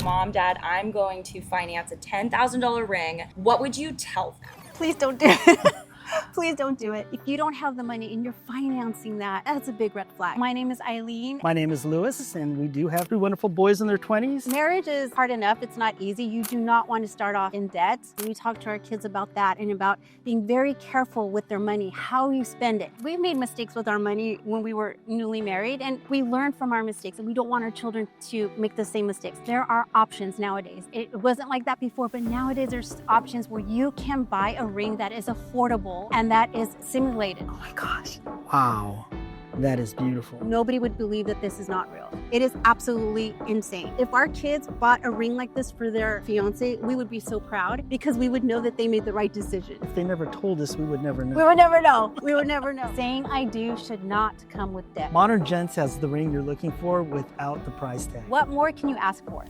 Mom, Dad, I'm going to finance a $10,000 ring, what would you tell them? Please don't do it. Please don't do it. If you don't have the money and you're financing that, that's a big red flag. My name is Eileen. My name is Louis, and we do have 2 wonderful boys in their 20s. Marriage is hard enough. It's not easy. You do not want to start off in debt. We talk to our kids about that and about being very careful with their money, how you spend it. We made mistakes with our money when we were newly married, and we learned from our mistakes, and we don't want our children to make the same mistakes. There are options nowadays. It wasn't like that before, but nowadays there's options where you can buy a ring that is affordable and that is simulated. Oh my gosh. Wow. That is beautiful. Nobody would believe that this is not real. It is absolutely insane. If our kids bought a ring like this for their fiance, we would be so proud because we would know that they made the right decision. If they never told us, we would never know. We would never know. We would never know. Saying I do should not come with debt. Modern Gents has the ring you're looking for without the price tag. What more can you ask for?